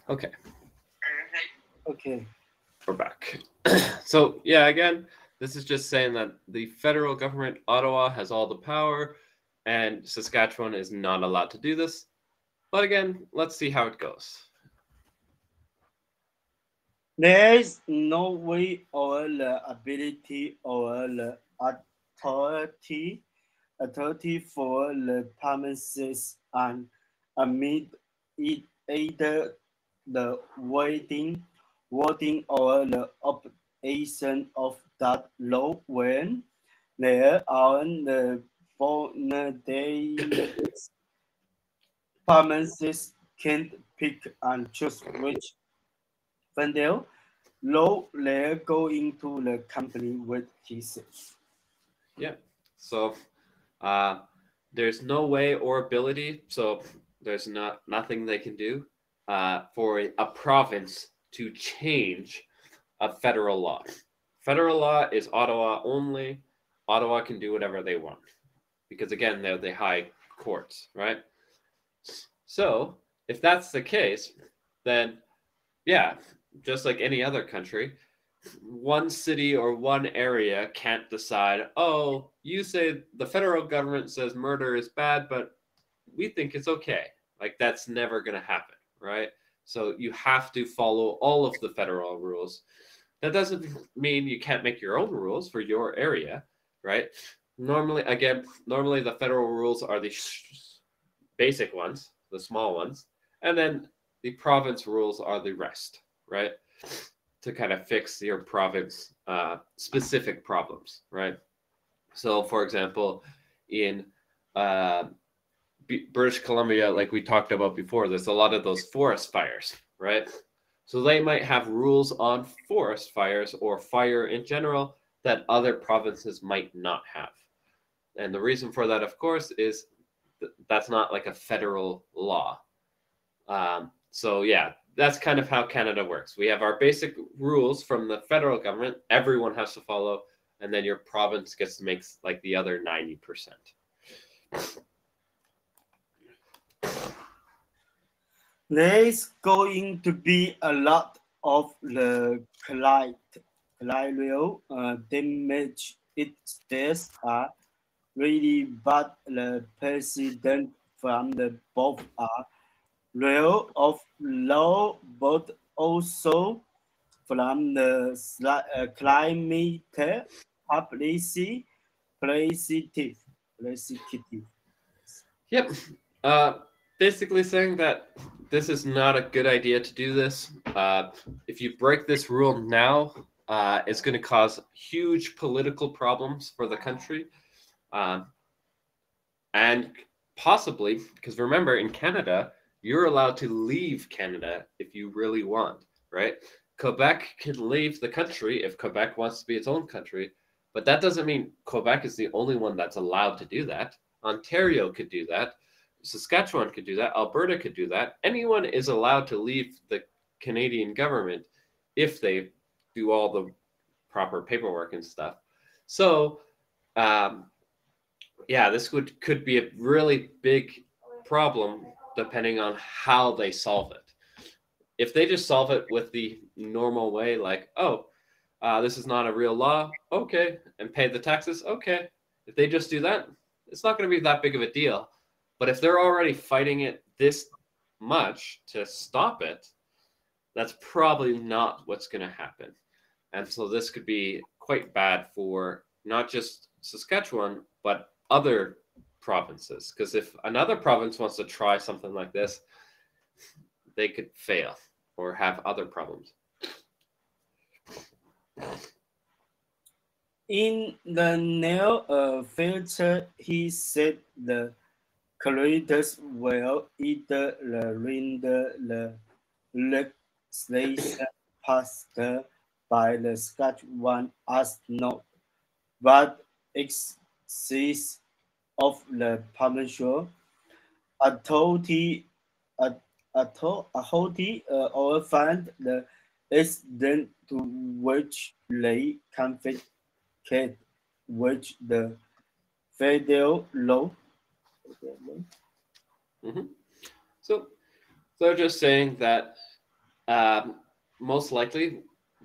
Okay, Okay. we're back. So yeah, again, this is just saying that the federal government, Ottawa, has all the power, and Saskatchewan is not allowed to do this. But again, let's see how it goes. There is no way or the ability or the authority for the provinces and admit it either the voting or the operation of that law when there are the vulnerabilities. Provinces can't pick and choose which vendor law they go into the company with his. Yeah. So uh, there's no way or ability. So there's nothing they can do for a province to change a federal law. Federal law is Ottawa only. Ottawa can do whatever they want because again they're the high courts, right? So if that's the case, then yeah, just like any other country, one city or one area can't decide, oh, you say the federal government says murder is bad, but we think it's okay. Like, that's never going to happen, right? So you have to follow all of the federal rules. That doesn't mean you can't make your own rules for your area, right? Normally the federal rules are the basic ones, the small ones, and then the province rules are the rest, right? To kind of fix your province specific problems, right? So, for example, in uh, British Columbia, like we talked about before, there's a lot of those forest fires, right? So they might have rules on forest fires or fire in general that other provinces might not have. And the reason for that, of course, is that's not like a federal law. So yeah, that's kind of how Canada works. We have our basic rules from the federal government. Everyone has to follow, and then your province gets to make like the other 90%. There's going to be a lot of the collateral damage. It states are really bad. The president from the both are real of law, but also from the climate publicity, publicity, publicity. Yep. Uh, Basically saying that this is not a good idea to do this. If you break this rule now, it's going to cause huge political problems for the country. Um, and possibly, because remember, in Canada, you're allowed to leave Canada if you really want, right? Quebec can leave the country if Quebec wants to be its own country, but that doesn't mean Quebec is the only one that's allowed to do that. Ontario could do that. Saskatchewan could do that. Alberta could do that. Anyone is allowed to leave the Canadian government if they do all the proper paperwork and stuff. So, um, yeah, this could be a really big problem depending on how they solve it. If they just solve it with the normal way, like, oh, this is not a real law, okay, and pay the taxes, okay. If they just do that, it's not going to be that big of a deal. But if they're already fighting it this much to stop it, that's probably not what's going to happen. And so this could be quite bad for not just Saskatchewan, but other provinces. Because if another province wants to try something like this, they could fail or have other problems. In the near future, he said the creators will either render the legislation passed by the Saskatchewan as not, but exists of the provincial authority, a- or find the extent to which they conflict with the federal law. Mm-hmm. So they're just saying that most likely,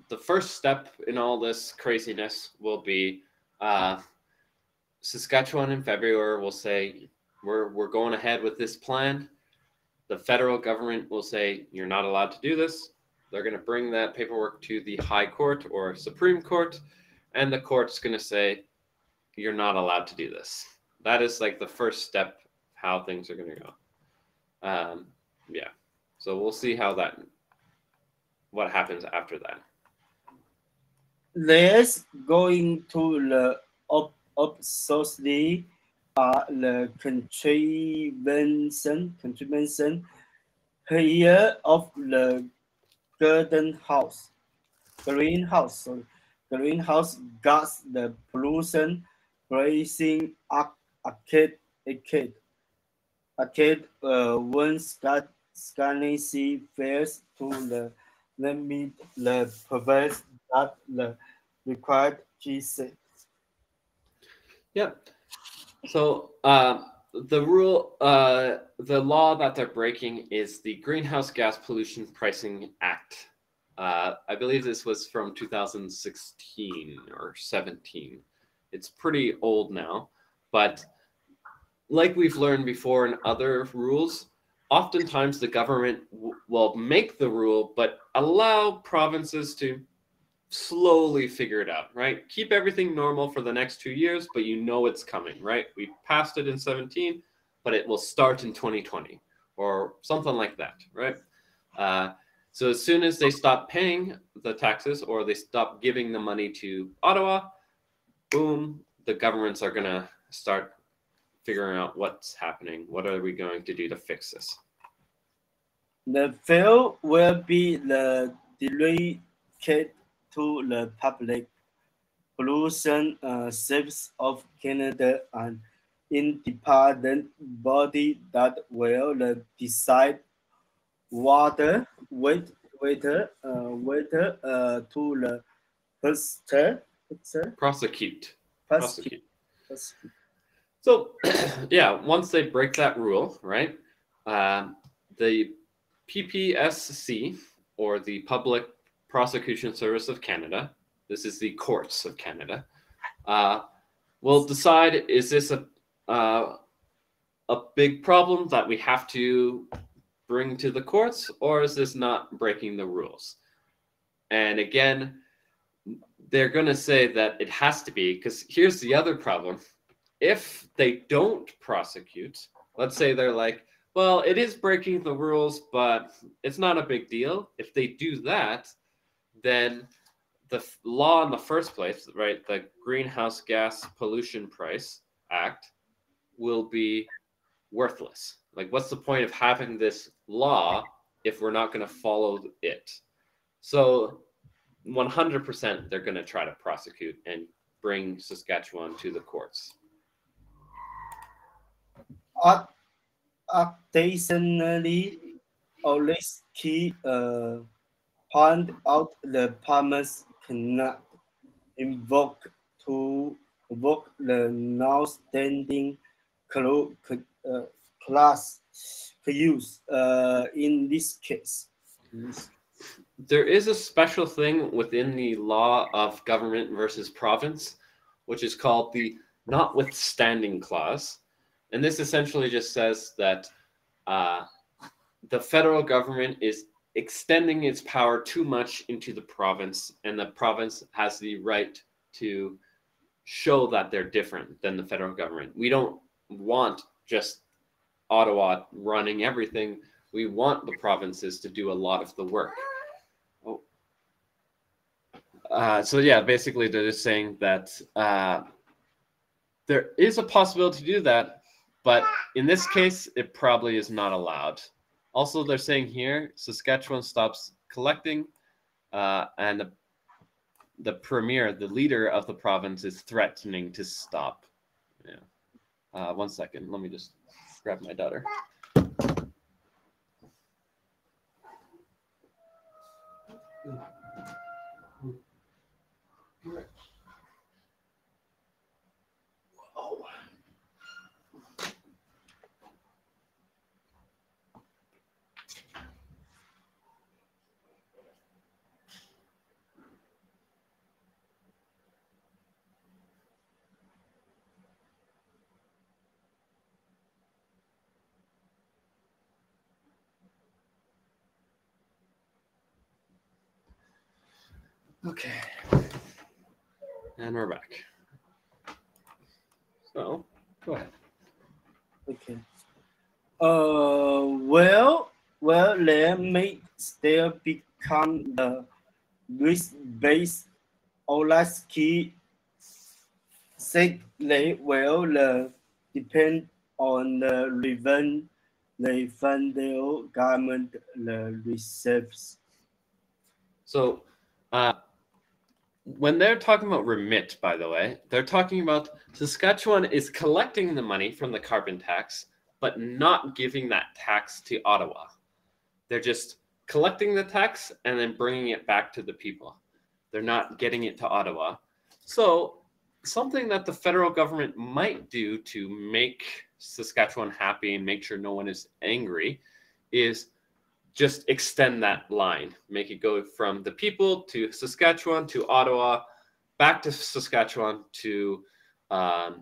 the first step in all this craziness will be Saskatchewan in February will say we're going ahead with this plan. The federal government will say you're not allowed to do this. They're going to bring that paperwork to the High Court or Supreme Court, and the court's going to say you're not allowed to do this. That is like the first step how things are going to go. Yeah. So we'll see what happens after that. Let's go into the obviously the contribution here of the greenhouse gas, the pollution, raising once that scarcity fails to meet the purpose that the required GC. Yeah. So the law that they're breaking is the Greenhouse Gas Pollution Pricing Act. I believe this was from 2016 or 17. It's pretty old now, but like we've learned before in other rules, oftentimes the government will make the rule, but allow provinces to slowly figure it out, right? Keep everything normal for the next 2 years, but you know it's coming, right? We passed it in 17, but it will start in 2020 or something like that, right? So as soon as they stop paying the taxes or they stop giving the money to Ottawa, boom, the governments are going to start figuring out what's happening. What are we going to do to fix this? The field will be the dedicated to the Public Pollution Service of Canada, an independent body that will decide whether to Prosecute. prosecute. So, yeah, once they break that rule, right, the PPSC, or the Public Prosecution Service of Canada, this is the courts of Canada, will decide, is this a big problem that we have to bring to the courts, or is this not breaking the rules? And again, they're going to say that it has to be, because here's the other problem. If they don't prosecute, let's say they're like, well, it is breaking the rules, but it's not a big deal. If they do that, then the law in the first place, right, the Greenhouse Gas Pollution Price Act, will be worthless. Like, what's the point of having this law if we're not going to follow it? So 100% they're going to try to prosecute and bring Saskatchewan to the courts. Additionally, always key point out the farmers cannot invoke the now standing class use in this case. There is a special thing within the law of government versus province, which is called the notwithstanding clause. And this essentially just says that the federal government is extending its power too much into the province, and the province has the right to show that they're different than the federal government. We don't want just Ottawa running everything. We want the provinces to do a lot of the work. So yeah, basically they're just saying that there is a possibility to do that, but in this case, it probably is not allowed. Also, they're saying here, Saskatchewan stops collecting, and the premier, the leader of the province, is threatening to stop. Yeah. 1 second. Let me just grab my daughter. Okay. And we're back. So, go ahead. Okay. Well, there may still become the risk-based Olaski said they will depend on the federal government receives. So, when they're talking about remit, by the way, they're talking about Saskatchewan is collecting the money from the carbon tax, but not giving that tax to Ottawa. They're just collecting the tax and then bringing it back to the people. They're not getting it to Ottawa. So something that the federal government might do to make Saskatchewan happy and make sure no one is angry is just extend that line, make it go from the people to Saskatchewan to Ottawa, back to Saskatchewan to the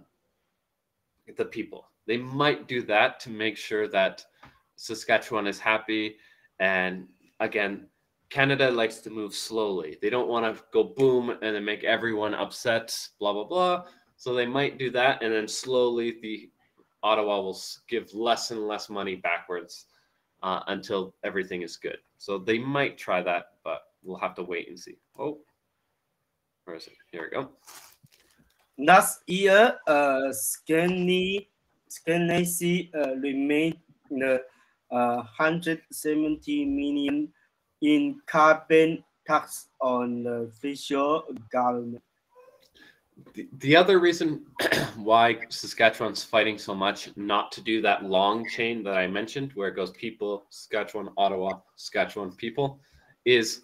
people. They might do that to make sure that Saskatchewan is happy. And again, Canada likes to move slowly. They don't want to go boom and then make everyone upset, blah, blah, blah. So they might do that. And then slowly the Ottawa will give less and less money backwards until everything is good. So they might try that, but we'll have to wait and see. Oh, where is it? Here we go. Last year, Scandinavia remained 170 million in carbon tax on the federal government. The other reason why Saskatchewan's fighting so much not to do that long chain that I mentioned, where it goes people, Saskatchewan, Ottawa, Saskatchewan, people, is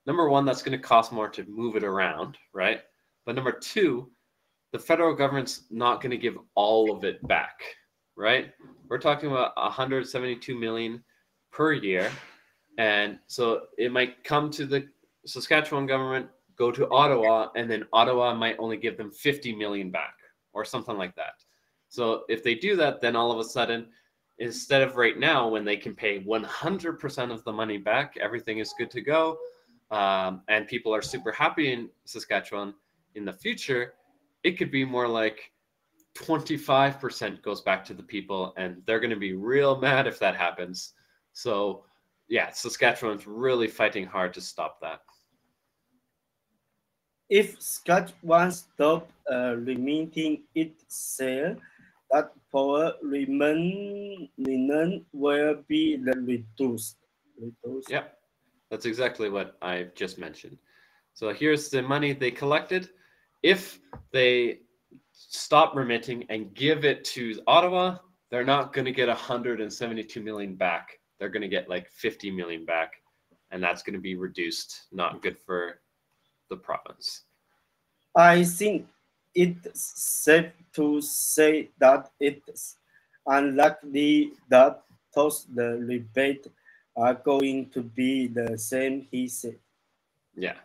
number one, that's going to cost more to move it around, right? But number two, the federal government's not going to give all of it back, right? We're talking about 172 million per year. And so it might come to the Saskatchewan government, go to Ottawa, and then Ottawa might only give them 50 million back or something like that. So if they do that, then all of a sudden, instead of right now when they can pay 100% of the money back, everything is good to go, and people are super happy in Saskatchewan, in the future, it could be more like 25% goes back to the people, and they're going to be real mad if that happens. So yeah, Saskatchewan's really fighting hard to stop that. If Saskatchewan stopped remitting its share, that power remnant will be reduced. Yep, that's exactly what I just mentioned. So here's the money they collected. If they stop remitting and give it to Ottawa, they're not going to get 172 million back. They're going to get like 50 million back, and that's going to be reduced. Not good for the province. I think it's safe to say that it's unlikely that the rebate are going to be the same, he said. Yeah.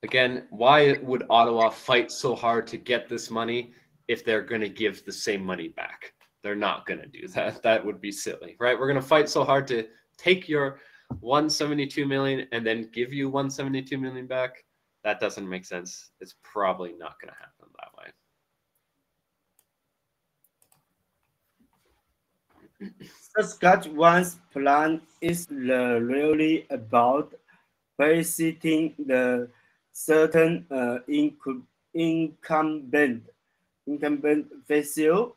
Again, why would Ottawa fight so hard to get this money if they're going to give the same money back? They're not going to do that. That would be silly, right? We're going to fight so hard to take your 172 million and then give you 172 million back. That doesn't make sense. It's probably not going to happen that way. Saskatchewan's plan is really about visiting the certain incumbent vessel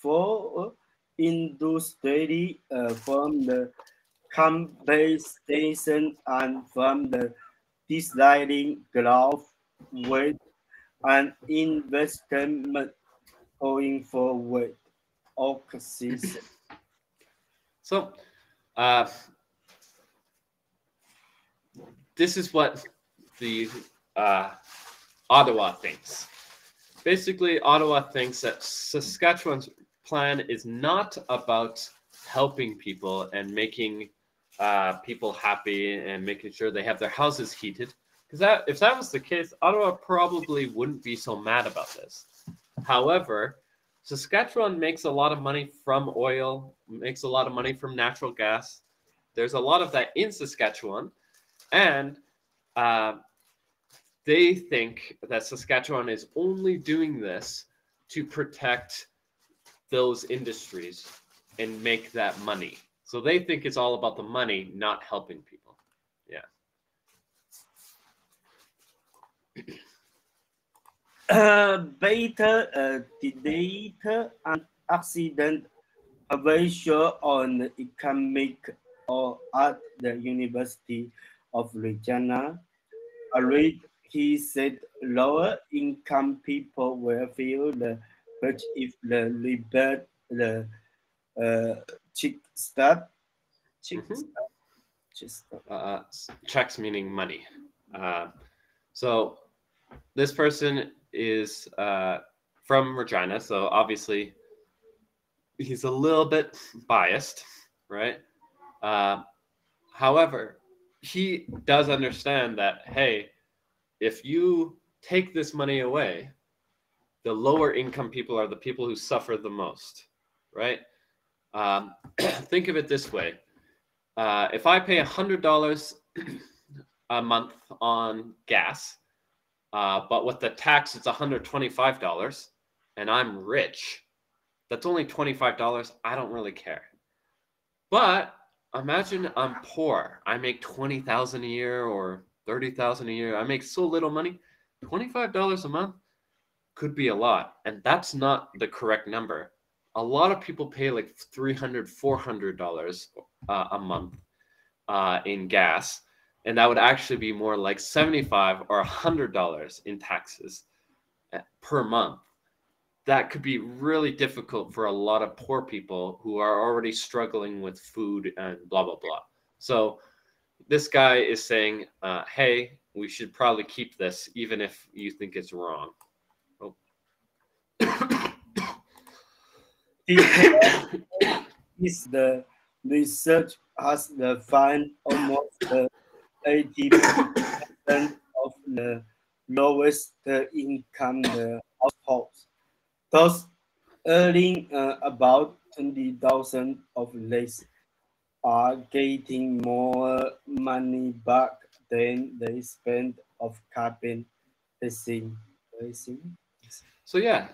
for industry from the compensation and from the deciding growth with an investment going forward. So this is what the Ottawa thinks. Basically, Ottawa thinks that Saskatchewan's plan is not about helping people and making people happy and making sure they have their houses heated. Because if that was the case, Ottawa probably wouldn't be so mad about this. However, Saskatchewan makes a lot of money from oil, makes a lot of money from natural gas. There's a lot of that in Saskatchewan. And they think that Saskatchewan is only doing this to protect those industries and make that money. So they think it's all about the money, not helping people. Yeah. Better data and accident ratio on economic or at the University of Regina. He said lower income people will feel the hurt if the rebate the chick start. Checks meaning money. So this person is from Regina, so obviously he's a little bit biased, right? However, he does understand that, hey, if you take this money away, the lower income people are the people who suffer the most, right? Think of it this way. If I pay $100 a month on gas, but with the tax, it's $125, and I'm rich, that's only $25. I don't really care. But imagine I'm poor. I make $20,000 a year or $30,000 a year. I make so little money. $25 a month could be a lot, and that's not the correct number. A lot of people pay like $300, $400 a month in gas, and that would actually be more like $75 or $100 in taxes per month. That could be really difficult for a lot of poor people who are already struggling with food and blah, blah, blah. So this guy is saying, hey, we should probably keep this, even if you think it's wrong. Oh. Is the research has the find almost 80% of the lowest income households, those earning about 20,000 of less, are getting more money back than they spend of carbon taxing. So yeah,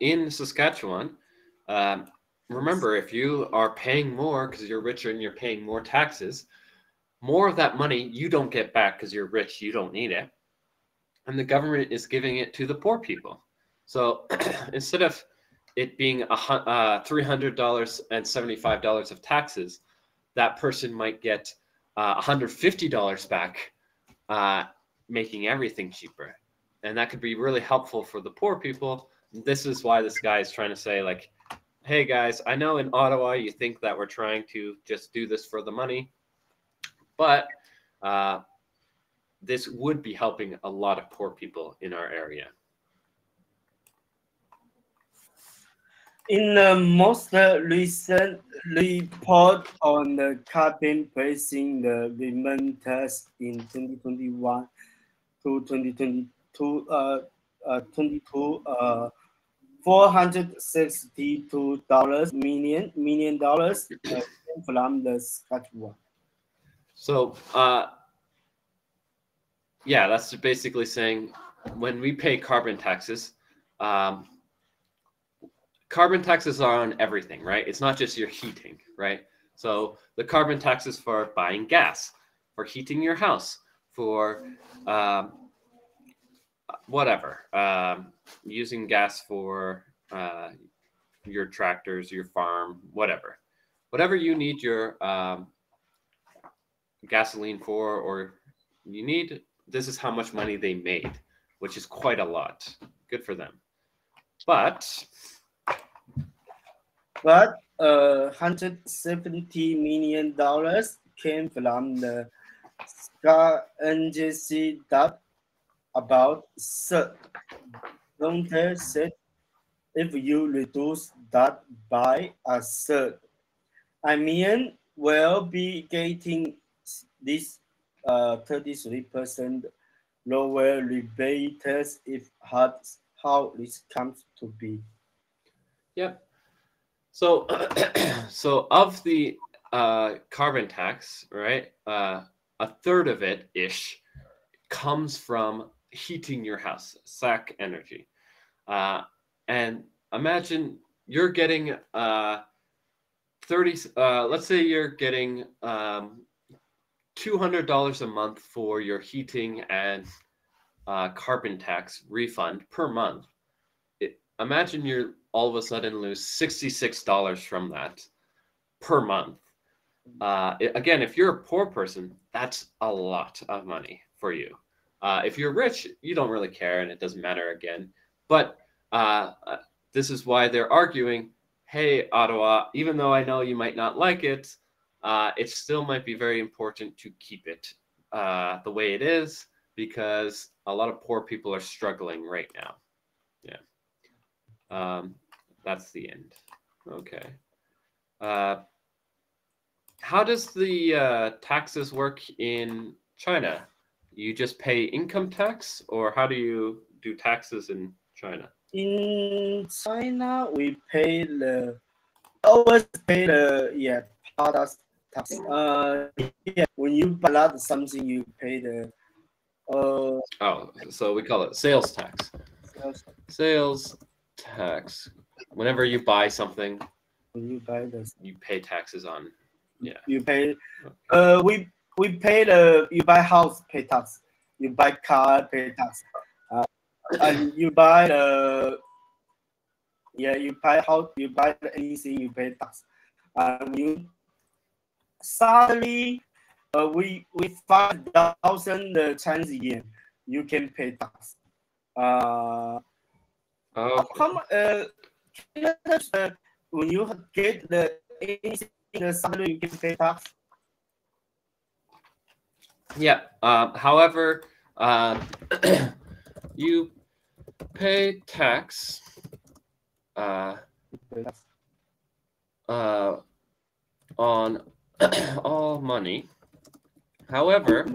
in Saskatchewan, remember, if you are paying more because you're richer and you're paying more taxes, more of that money you don't get back because you're rich, you don't need it. And the government is giving it to the poor people. So instead of it being $300 and $75 of taxes, that person might get $150 back, making everything cheaper. And that could be really helpful for the poor people. This is why this guy is trying to say, like, hey guys, I know in Ottawa you think that we're trying to just do this for the money, but this would be helping a lot of poor people in our area. In the most recent report on the carbon pricing, the Vermont test in 2021 to 2022, $462 million from the Saskatchewan. So, yeah, that's basically saying when we pay carbon taxes, carbon taxes are on everything, right? It's not just your heating, right? So the carbon taxes for buying gas, for heating your house, for whatever, using gas for your tractors, your farm, whatever you need your gasoline for, or you need, this is how much money they made, which is quite a lot. Good for them. But $170 million came from the NGC that about third. Volunteer said if you reduce that by a third, I mean, we'll be getting this 33% lower rebates if that's how this comes to be. Yep. So, so of the carbon tax, right? A third of it ish comes from heating your house, SAC energy. And imagine you're getting 30, let's say you're getting $200 a month for your heating and carbon tax refund per month. Imagine you're all of a sudden lose $66 from that per month. Again, if you're a poor person, that's a lot of money for you. If you're rich, you don't really care and it doesn't matter again. But this is why they're arguing, hey, Ottawa, even though I know you might not like it, it still might be very important to keep it the way it is, because a lot of poor people are struggling right now. Yeah. That's the end. Okay. How does the taxes work in China? You just pay income tax, or how do you do taxes in China? In China, we always pay the product tax. When you buy out something, you pay the. So we call it sales tax. Sales tax. Whenever you buy something, when you buy this, you pay taxes on. Yeah. You pay. We pay you buy house, pay tax. You buy car, pay tax. And you buy you buy house, you buy anything, you pay tax. You salary, we 5,000 Chinese yuan, you can pay tax. How when you get anything, the salary, you can pay tax. Yeah. However, you pay tax on all money. However,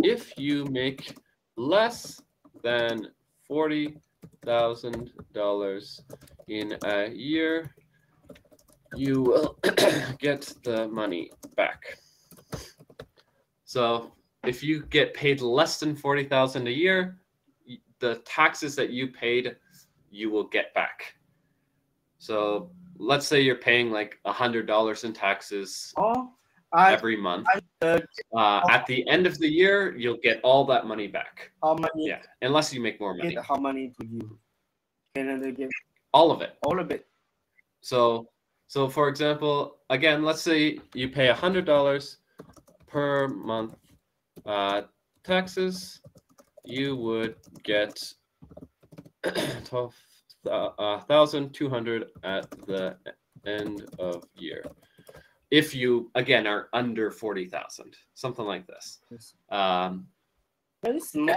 if you make less than $40,000 in a year, you will get the money back. So if you get paid less than $40,000 a year, the taxes that you paid, you will get back. So let's say you're paying like $100 in taxes every month. At the end of the year, you'll get all that money back. How many? Yeah, unless you make more money. How many to you? Canada give all of it. All of it. So for example, again, let's say you pay $100 per month taxes, you would get 12,200 at the end of year. If you again are under 40,000, something like this. Very small.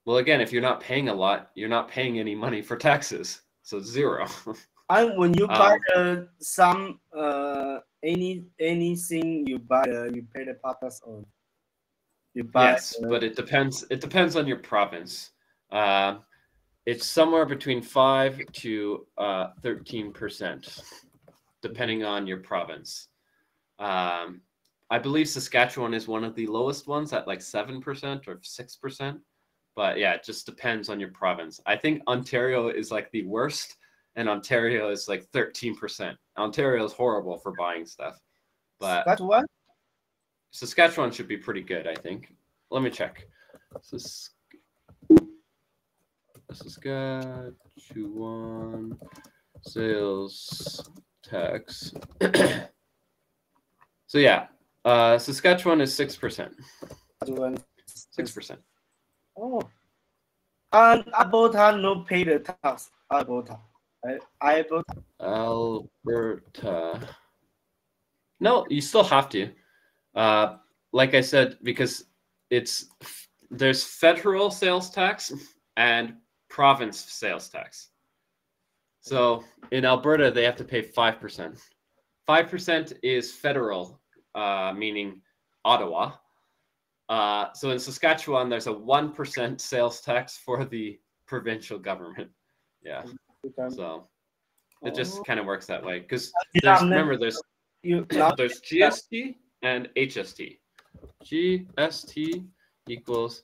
Well, again, if you're not paying a lot, you're not paying any money for taxes, so zero. And when you buy some anything you buy, you pay the tax on. You buy. Yes, but it depends. It depends on your province. It's somewhere between 5 to 13%, depending on your province. I believe Saskatchewan is one of the lowest ones at like 7% or 6%. But yeah, it just depends on your province. I think Ontario is like the worst, and Ontario is like 13%. Ontario is horrible for buying stuff. But Saskatchewan? Saskatchewan should be pretty good, I think. Let me check. Saskatchewan sales tax. So yeah, Saskatchewan is 6%. 6%. Oh, and Alberta no pay the tax. Alberta. No, you still have to. Like I said, because there's federal sales tax and province sales tax. So in Alberta, they have to pay 5%. 5% is federal, meaning Ottawa. So in Saskatchewan, there's a 1% sales tax for the provincial government. Yeah. So it just kind of works that way. Because remember, there's GST and HST. GST equals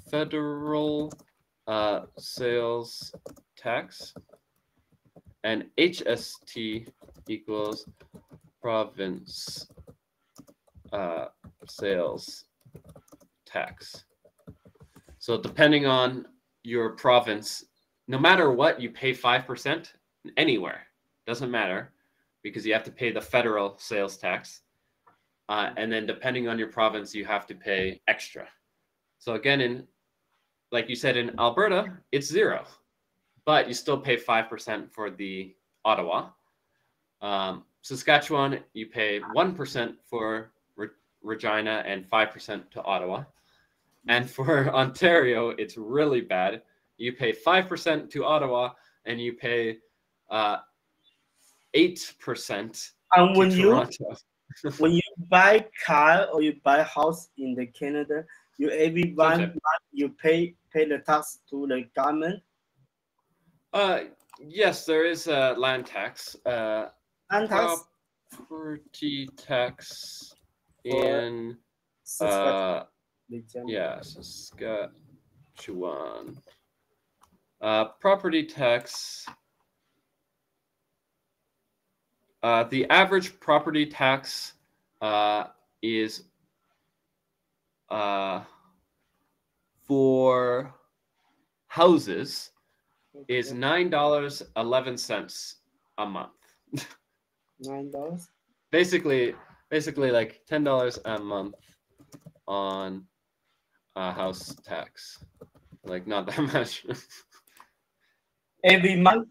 federal sales tax, and HST equals province sales tax. So depending on your province, no matter what, you pay 5% anywhere. Doesn't matter, because you have to pay the federal sales tax. And then depending on your province, you have to pay extra. So again, like you said, in Alberta, it's 0, but you still pay 5% for the Ottawa. Saskatchewan, you pay 1% for Regina and 5% to Ottawa. And for Ontario, it's really bad. You pay 5% to Ottawa, and you pay 8% And when to you Toronto. when you buy car or you buy house in the Canada, you every one month you pay the tax to the government. Yes, there is a land tax. And tax Property tax for in Saskatchewan. Saskatchewan. Property tax. The average property tax is for houses is $9.11 a month. $9. Basically like $10 a month on house tax. Like not that much. Every month?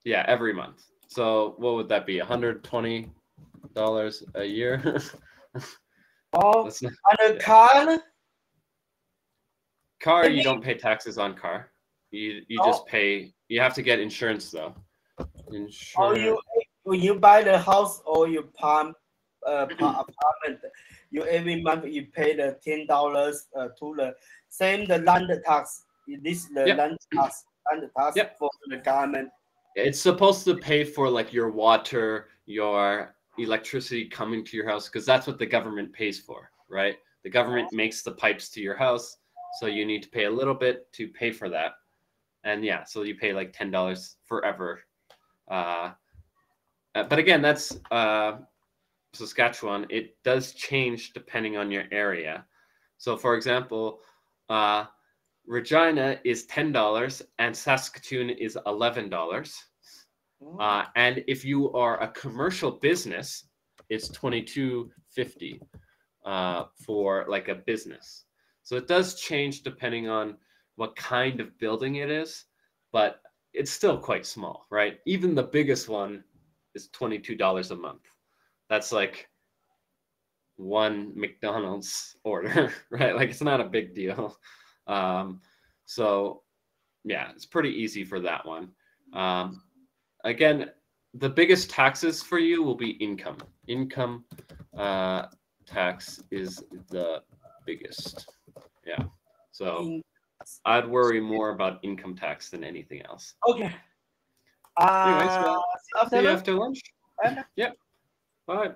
Yeah, every month. So what would that be? $120 a year? Oh, on a car? Car, you don't pay taxes on car. You just pay. You have to get insurance though. Insurance. When you buy the house or you apartment, you every month you pay the $10 to the same the land tax. This the land tax for the government. It's supposed to pay for like your water, your electricity coming to your house, because that's what the government pays for, right? The government makes the pipes to your house, so you need to pay a little bit to pay for that. And yeah, so you pay like $10 forever. But again, that's Saskatchewan. It does change depending on your area. So for example, Regina is $10 and Saskatoon is $11. And if you are a commercial business, it's $22.50 for like a business. So it does change depending on what kind of building it is, but it's still quite small, right? Even the biggest one is $22 a month. That's like one McDonald's order, right? Like it's not a big deal. So yeah, it's pretty easy for that one. Again, the biggest taxes for you will be income. Income tax is the biggest. Yeah. So I'd worry more about income tax than anything else. Okay. Anyways, see you after lunch. Yep. Bye.